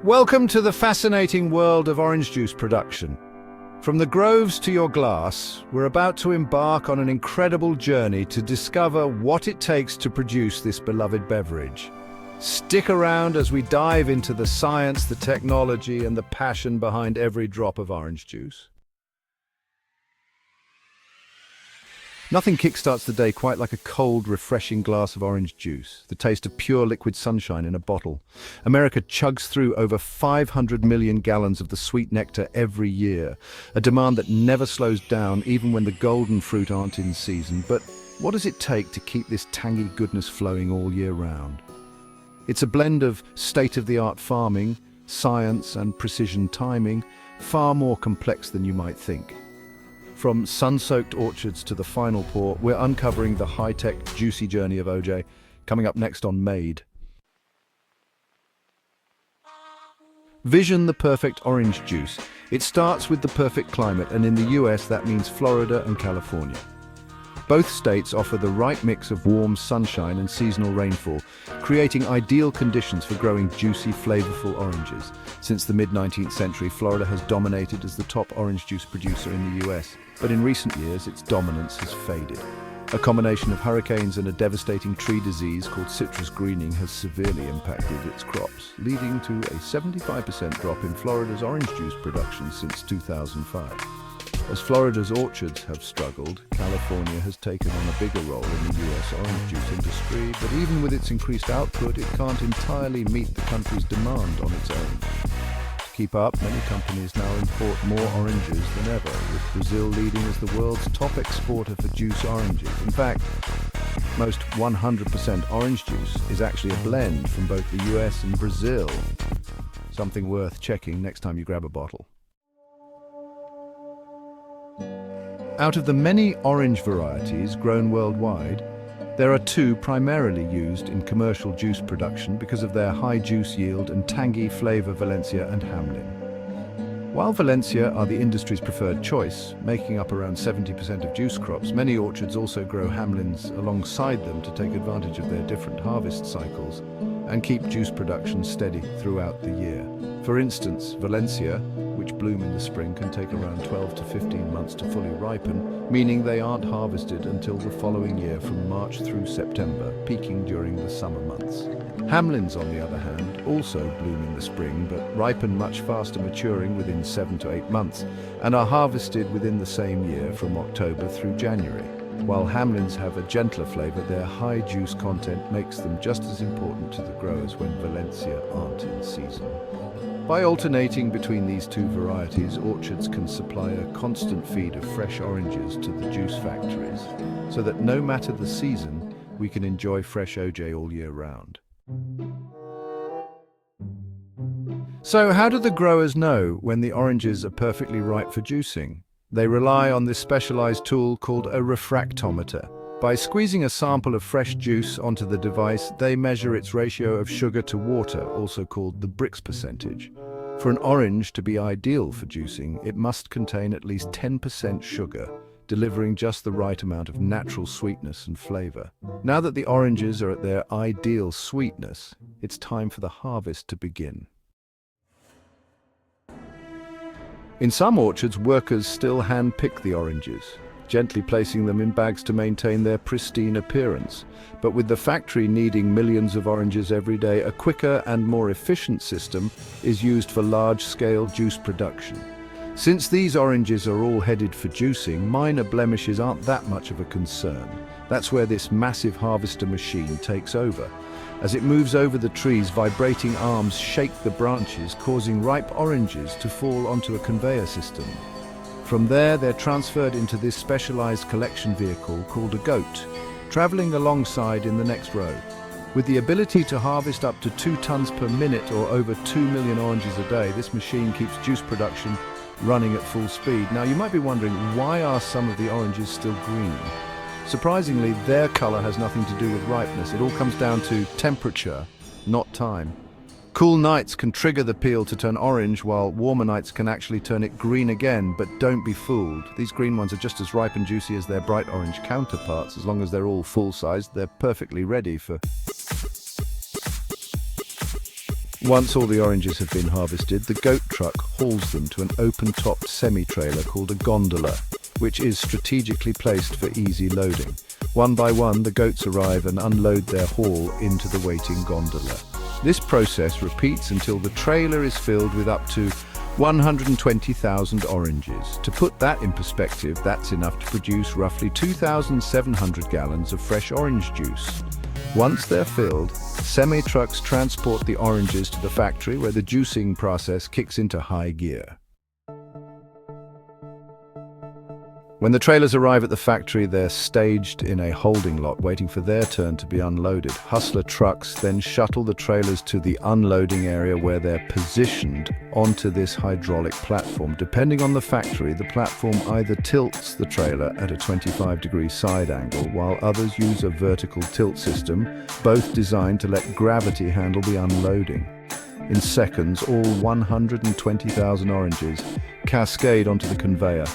Welcome to the fascinating world of orange juice production. From the groves to your glass, we're about to embark on an incredible journey to discover what it takes to produce this beloved beverage. Stick around as we dive into the science, the technology, and the passion behind every drop of orange juice. Nothing kickstarts the day quite like a cold, refreshing glass of orange juice, the taste of pure liquid sunshine in a bottle. America chugs through over 500 million gallons of the sweet nectar every year, a demand that never slows down even when the golden fruit aren't in season. But what does it take to keep this tangy goodness flowing all year round? It's a blend of state-of-the-art farming, science, and precision timing, far more complex than you might think. From sun-soaked orchards to the final pour, we're uncovering the high-tech, juicy journey of OJ, coming up next on Made. Vision the perfect orange juice. It starts with the perfect climate, and in the US that means Florida and California. Both states offer the right mix of warm sunshine and seasonal rainfall, creating ideal conditions for growing juicy, flavorful oranges. Since the mid-19th century, Florida has dominated as the top orange juice producer in the US, but in recent years its dominance has faded. A combination of hurricanes and a devastating tree disease called citrus greening has severely impacted its crops, leading to a 75% drop in Florida's orange juice production since 2005. As Florida's orchards have struggled, California has taken on a bigger role in the US orange juice industry, but even with its increased output, it can't entirely meet the country's demand on its own. To keep up, many companies now import more oranges than ever, with Brazil leading as the world's top exporter for juice oranges. In fact, most 100% orange juice is actually a blend from both the US and Brazil. Something worth checking next time you grab a bottle. Out of the many orange varieties grown worldwide, there are two primarily used in commercial juice production because of their high juice yield and tangy flavor: Valencia and Hamlin. While Valencia are the industry's preferred choice, making up around 70% of juice crops, many orchards also grow Hamlins alongside them to take advantage of their different harvest cycles and keep juice production steady throughout the year. For instance, Valencia, which bloom in the spring, can take around 12 to 15 months to fully ripen, meaning they aren't harvested until the following year from March through September, peaking during the summer months. Hamlins, on the other hand, also bloom in the spring, but ripen much faster, maturing within 7 to 8 months, and are harvested within the same year from October through January. While Hamlins have a gentler flavor, their high juice content makes them just as important to the growers when Valencia aren't in season. By alternating between these two varieties, orchards can supply a constant feed of fresh oranges to the juice factories, so that no matter the season, we can enjoy fresh OJ all year round. So how do the growers know when the oranges are perfectly ripe for juicing? They rely on this specialized tool called a refractometer. By squeezing a sample of fresh juice onto the device, they measure its ratio of sugar to water, also called the Brix percentage. For an orange to be ideal for juicing, it must contain at least 10% sugar, delivering just the right amount of natural sweetness and flavor. Now that the oranges are at their ideal sweetness, it's time for the harvest to begin. In some orchards, workers still hand-pick the oranges, gently placing them in bags to maintain their pristine appearance. But with the factory needing millions of oranges every day, a quicker and more efficient system is used for large-scale juice production. Since these oranges are all headed for juicing, minor blemishes aren't that much of a concern. That's where this massive harvester machine takes over. As it moves over the trees, vibrating arms shake the branches, causing ripe oranges to fall onto a conveyor system. From there, they're transferred into this specialized collection vehicle called a goat, traveling alongside in the next row. With the ability to harvest up to 2 tons per minute or over 2 million oranges a day, this machine keeps juice production running at full speed. Now, you might be wondering, why are some of the oranges still green? Surprisingly, their color has nothing to do with ripeness. It all comes down to temperature, not time. Cool nights can trigger the peel to turn orange, while warmer nights can actually turn it green again, but don't be fooled. These green ones are just as ripe and juicy as their bright orange counterparts. As long as they're all full-sized, they're perfectly ready for... Once all the oranges have been harvested, the goat truck hauls them to an open-topped semi-trailer called a gondola, which is strategically placed for easy loading. One by one, the goats arrive and unload their haul into the waiting gondola. This process repeats until the trailer is filled with up to 120,000 oranges. To put that in perspective, that's enough to produce roughly 2,700 gallons of fresh orange juice. Once they're filled, semi-trucks transport the oranges to the factory where the juicing process kicks into high gear. When the trailers arrive at the factory, they're staged in a holding lot, waiting for their turn to be unloaded. Hustler trucks then shuttle the trailers to the unloading area where they're positioned onto this hydraulic platform. Depending on the factory, the platform either tilts the trailer at a 25-degree side angle, while others use a vertical tilt system, both designed to let gravity handle the unloading. In seconds, all 120,000 oranges cascade onto the conveyor,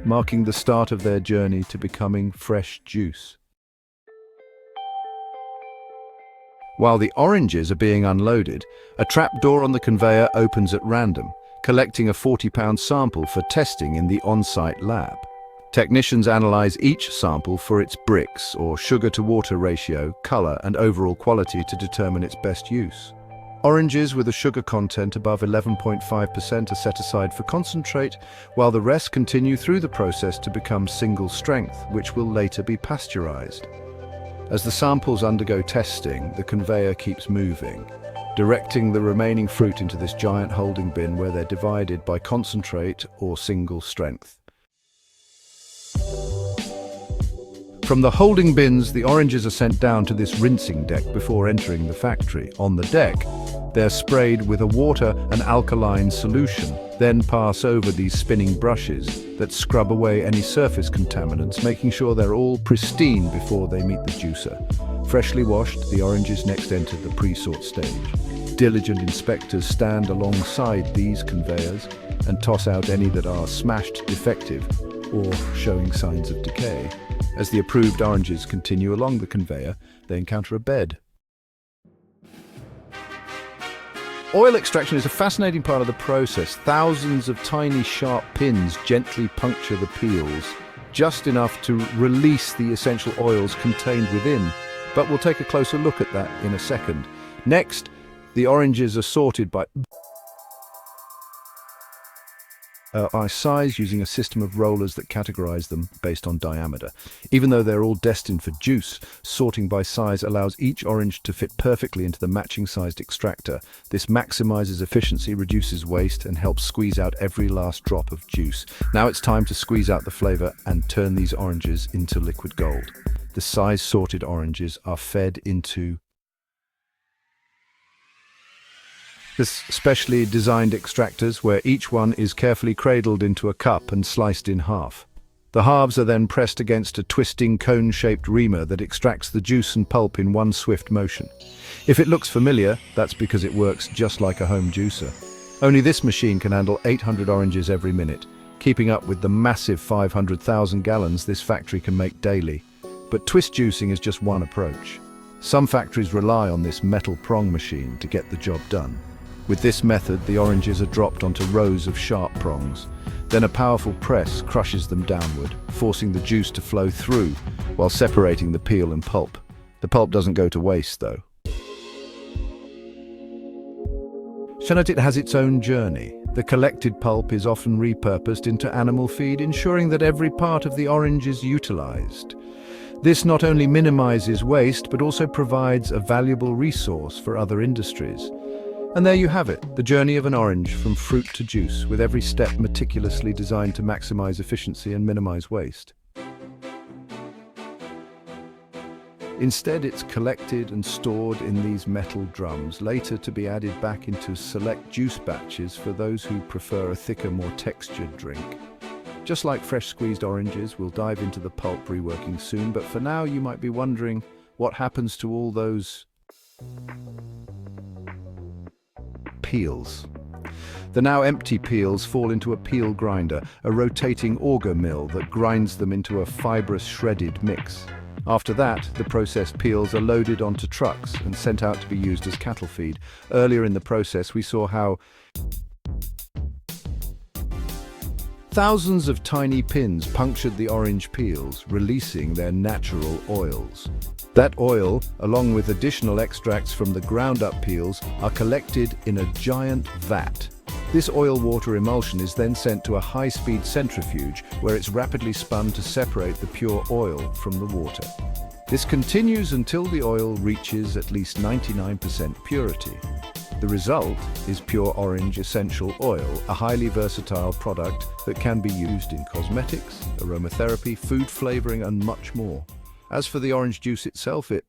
marking the start of their journey to becoming fresh juice. While the oranges are being unloaded, a trapdoor on the conveyor opens at random, collecting a 40-pound sample for testing in the on-site lab. Technicians analyze each sample for its Brix, or sugar-to-water ratio, color, and overall quality to determine its best use. Oranges with a sugar content above 11.5% are set aside for concentrate, while the rest continue through the process to become single strength, which will later be pasteurized. As the samples undergo testing, the conveyor keeps moving, directing the remaining fruit into this giant holding bin where they're divided by concentrate or single strength. From the holding bins, the oranges are sent down to this rinsing deck before entering the factory. On the deck, they're sprayed with a water and alkaline solution, then pass over these spinning brushes that scrub away any surface contaminants, making sure they're all pristine before they meet the juicer. Freshly washed, the oranges next enter the pre-sort stage. Diligent inspectors stand alongside these conveyors and toss out any that are smashed, defective, or showing signs of decay. As the approved oranges continue along the conveyor, they encounter a bed. Oil extraction is a fascinating part of the process. Thousands of tiny sharp pins gently puncture the peels, just enough to release the essential oils contained within. But we'll take a closer look at that in a second. Next, the oranges are sorted by size using a system of rollers that categorize them based on diameter. Even though they're all destined for juice, sorting by size allows each orange to fit perfectly into the matching sized extractor. This maximizes efficiency, reduces waste, and helps squeeze out every last drop of juice. Now it's time to squeeze out the flavor and turn these oranges into liquid gold. The size sorted oranges are fed into this specially designed extractors, where each one is carefully cradled into a cup and sliced in half. The halves are then pressed against a twisting cone-shaped reamer that extracts the juice and pulp in one swift motion. If it looks familiar, that's because it works just like a home juicer. Only this machine can handle 800 oranges every minute, keeping up with the massive 500,000 gallons this factory can make daily. But twist juicing is just one approach. Some factories rely on this metal prong machine to get the job done. With this method, the oranges are dropped onto rows of sharp prongs. Then a powerful press crushes them downward, forcing the juice to flow through while separating the peel and pulp. The pulp doesn't go to waste, though. It has its own journey. The collected pulp is often repurposed into animal feed, ensuring that every part of the orange is utilized. This not only minimizes waste, but also provides a valuable resource for other industries. And there you have it, the journey of an orange from fruit to juice, with every step meticulously designed to maximize efficiency and minimize waste. Instead, it's collected and stored in these metal drums, later to be added back into select juice batches for those who prefer a thicker, more textured drink. Just like fresh squeezed oranges, we'll dive into the pulp reworking soon, but for now you might be wondering what happens to all those peels. The now empty peels fall into a peel grinder, a rotating auger mill that grinds them into a fibrous shredded mix. After that, the processed peels are loaded onto trucks and sent out to be used as cattle feed. Earlier in the process, we saw how thousands of tiny pins punctured the orange peels, releasing their natural oils. That oil, along with additional extracts from the ground-up peels, are collected in a giant vat. This oil-water emulsion is then sent to a high-speed centrifuge where it's rapidly spun to separate the pure oil from the water. This continues until the oil reaches at least 99% purity. The result is pure orange essential oil, a highly versatile product that can be used in cosmetics, aromatherapy, food flavoring, and much more. As for the orange juice itself, it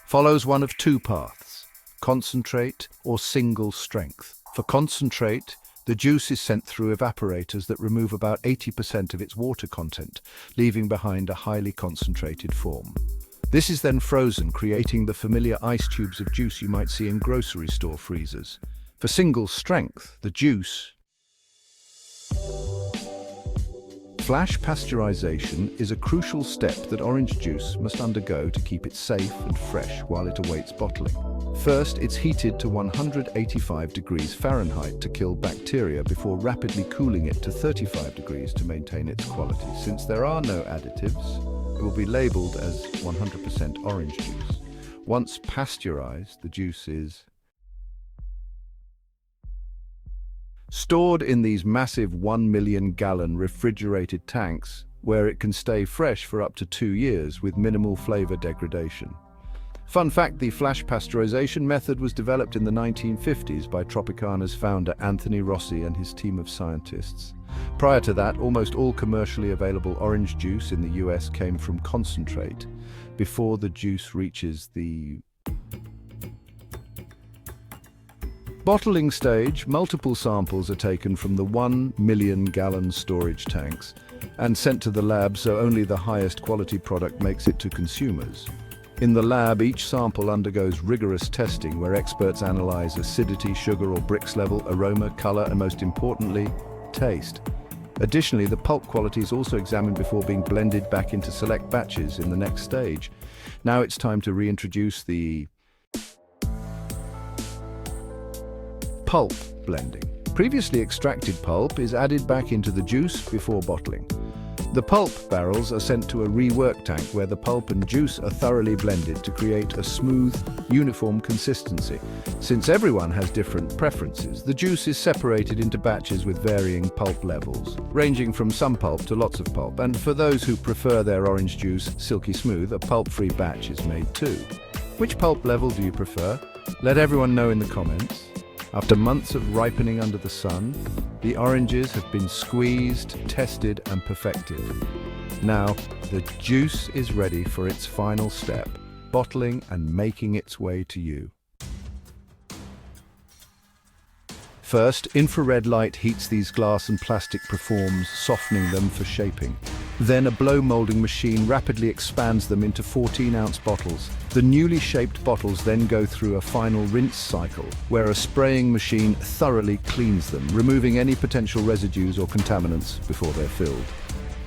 follows one of two paths: concentrate or single strength. For concentrate, the juice is sent through evaporators that remove about 80% of its water content, leaving behind a highly concentrated form. This is then frozen, creating the familiar ice tubes of juice you might see in grocery store freezers. For single strength, the juice flash pasteurization is a crucial step that orange juice must undergo to keep it safe and fresh while it awaits bottling. First, it's heated to 185 degrees Fahrenheit to kill bacteria before rapidly cooling it to 35 degrees to maintain its quality. Since there are no additives, it will be labeled as 100% orange juice. Once pasteurized, the juice is stored in these massive 1 million gallon refrigerated tanks where it can stay fresh for up to 2 years with minimal flavor degradation. Fun fact, the flash pasteurization method was developed in the 1950s by Tropicana's founder Anthony Rossi and his team of scientists. Prior to that, almost all commercially available orange juice in the US came from concentrate before the juice reaches the bottling stage. Multiple samples are taken from the 1 million gallon storage tanks and sent to the lab so only the highest quality product makes it to consumers. In the lab, each sample undergoes rigorous testing where experts analyze acidity, sugar or Brix level, aroma, color, and most importantly, taste. Additionally, the pulp quality is also examined before being blended back into select batches in the next stage. Now it's time to reintroduce the pulp blending. Previously extracted pulp is added back into the juice before bottling. The pulp barrels are sent to a rework tank where the pulp and juice are thoroughly blended to create a smooth, uniform consistency. Since everyone has different preferences, the juice is separated into batches with varying pulp levels, ranging from some pulp to lots of pulp. And for those who prefer their orange juice silky smooth, a pulp-free batch is made too. Which pulp level do you prefer? Let everyone know in the comments. After months of ripening under the sun, the oranges have been squeezed, tested, and perfected. Now, the juice is ready for its final step, bottling and making its way to you. First, infrared light heats these glass and plastic preforms, softening them for shaping. Then a blow molding machine rapidly expands them into 14-ounce bottles. The newly shaped bottles then go through a final rinse cycle, where a spraying machine thoroughly cleans them, removing any potential residues or contaminants before they're filled.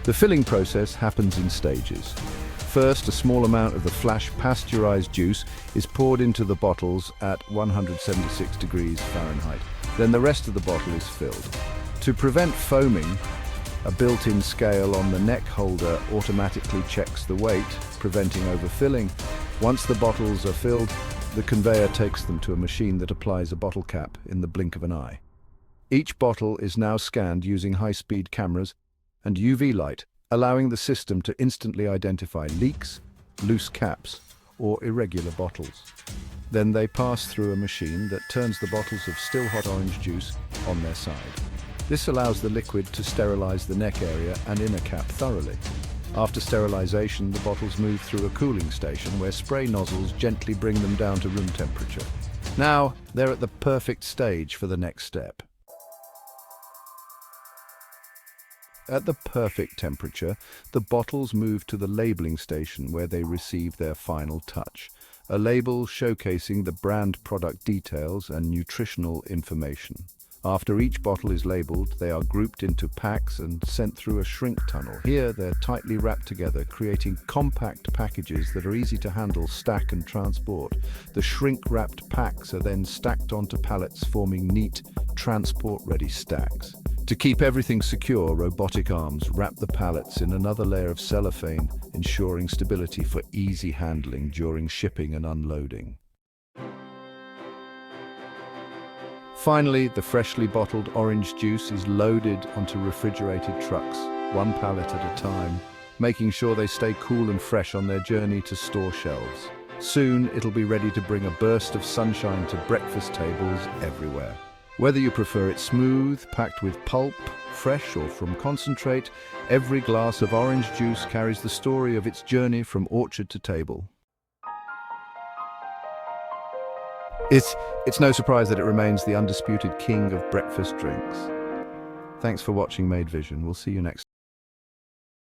The filling process happens in stages. First, a small amount of the flash pasteurized juice is poured into the bottles at 176 degrees Fahrenheit. Then the rest of the bottle is filled. To prevent foaming, a built-in scale on the neck holder automatically checks the weight, preventing overfilling. Once the bottles are filled, the conveyor takes them to a machine that applies a bottle cap in the blink of an eye. Each bottle is now scanned using high-speed cameras and UV light, allowing the system to instantly identify leaks, loose caps, or irregular bottles. Then they pass through a machine that turns the bottles of still hot orange juice on their side. This allows the liquid to sterilize the neck area and inner cap thoroughly. After sterilization, the bottles move through a cooling station where spray nozzles gently bring them down to room temperature. Now, they're at the perfect stage for the next step. At the perfect temperature, the bottles move to the labeling station where they receive their final touch, a label showcasing the brand product details and nutritional information. After each bottle is labeled, they are grouped into packs and sent through a shrink tunnel. Here, they're tightly wrapped together, creating compact packages that are easy to handle, stack and transport. The shrink-wrapped packs are then stacked onto pallets, forming neat, transport-ready stacks. To keep everything secure, robotic arms wrap the pallets in another layer of cellophane, ensuring stability for easy handling during shipping and unloading. Finally, the freshly bottled orange juice is loaded onto refrigerated trucks, one pallet at a time, making sure they stay cool and fresh on their journey to store shelves. Soon, it'll be ready to bring a burst of sunshine to breakfast tables everywhere. Whether you prefer it smooth, packed with pulp, fresh or from concentrate, every glass of orange juice carries the story of its journey from orchard to table. It's no surprise that it remains the undisputed king of breakfast drinks. Thanks for watching Made Vision. We'll see you next time.